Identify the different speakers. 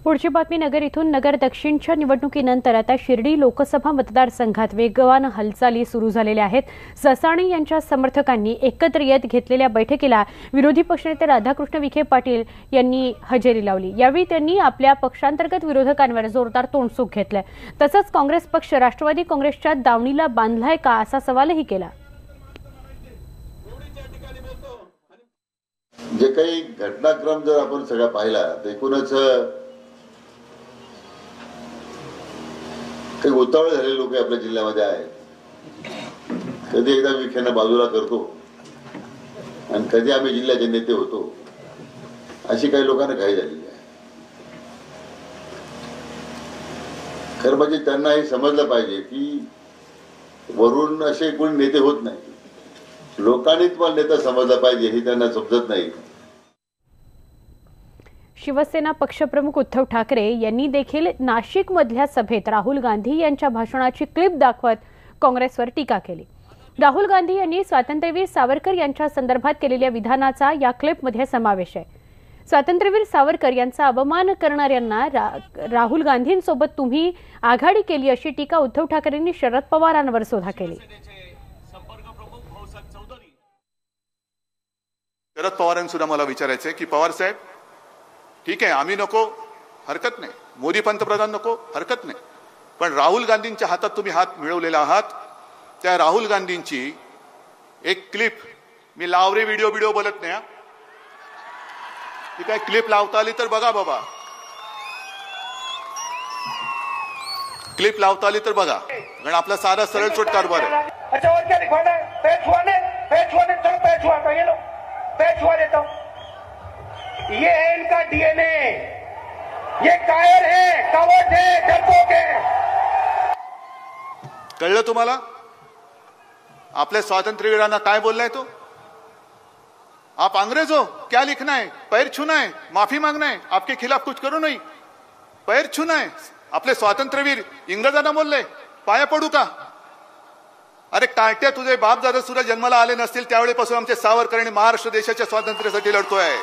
Speaker 1: पुढची बातमी नगर इथून नगर दक्षिणच्या निवडणुकीनंतर आता शिर्डी लोकसभा मतदारसंघात वेगवान हालचाली सुरू झालेल्या आहेत। ससाणे यांच्या समर्थकांनी एकत्र येत घेतलेल्या बैठकीला विरोधी पक्षनेते राधाकृष्ण विखे पाटील यांनी हजेरी लावली। यावेळी त्यांनी आपल्या पक्षांतर्गत विरोधकांवर जोरदार तोंडसुख घेतले। तसंच काँग्रेस पक्ष राष्ट्रवादी काँग्रेसच्या दावणीला बांधलाय का असा सवालही केला।
Speaker 2: जे काही घटनाक्रम जर आपण सगळा पाहिला तर एकूणच काही उतावळे झालेले लोक आपल्या जिल्ह्यामध्ये आहेत। कधी एकदा विखेंना बाजूला करतो आणि कधी आम्ही जिल्ह्याचे नेते होतो, अशी काही लोकांना घाई झालेली आहे। खरं म्हणजे त्यांना हे समजलं पाहिजे की वरून असे कोणी नेते होत नाही, लोकांनी तुम्हाला नेता समजला पाहिजे हे त्यांना समजत नाही।
Speaker 1: शिवसेना पक्षप्रमुख उद्धव ठाकरे यांनी देखील नाशिक मधल्या सभेत राहुल गांधी यांच्या भाषणाची क्लिप दाखवत काँग्रेसवर टीका केली। राहुल गांधी यांनी स्वातंत्र्यवीर सावरकर यांच्या संदर्भात केलेल्या विधानाचा या क्लिपमध्ये समावेश आहे। स्वातंत्र्यवीर सावरकर यांचा अपमान करणाऱ्यांना राहुल गांधींसोबत तुम्ही आघाडी केली अशी टीका उद्धव ठाकरेंनी शरद पवारांवर सुद्धा केली।
Speaker 3: शरद पवारांनी सुद्धा मला विचारायचंय की पवार साहेब, ठीक आहे आम्ही नको, हरकत नाही, मोदी पंतप्रधान नको, हरकत नाही, पण राहुल गांधींच्या हातात तुम्ही हात मिळवलेला आहात। त्या राहुल गांधींची एक क्लिप मी लावरे व्हिडिओ बोलत नाही, ती काय क्लिप लावता आली तर बघा बाबा, क्लिप लावता आली तर बघा, कारण आपला सारा सरळ सोट कारभार आहे।
Speaker 4: अच्छा और क्या लिखवाना है? पेज हुआ चलो पेज हुआ तो ये लो पेज हुआ देता हूं। ये है इनका डीएनए, ये कायर है, कवच है, डरपोक है।
Speaker 3: कळलं तुम्हाला? आपल्या स्वातंत्र्यवीरांना काय बोललाय तो? आप अंग्रेज हो, क्या लिखना है? पैर छूना है, माफी मांगना है, आपके खिलाफ कुछ करू नहीं, पैर छूना है। आपले स्वातंत्र्यवीर इंग्रजांना बोलले पाया पडू का? अरे टाट्या, तुझे बाप दादा सुद्धा जन्माला आले नसतील त्यावेळेपासून आमचे सावरकर आणि महाराष्ट्र देशाच्या स्वातंत्र्यासाठी लढतोय।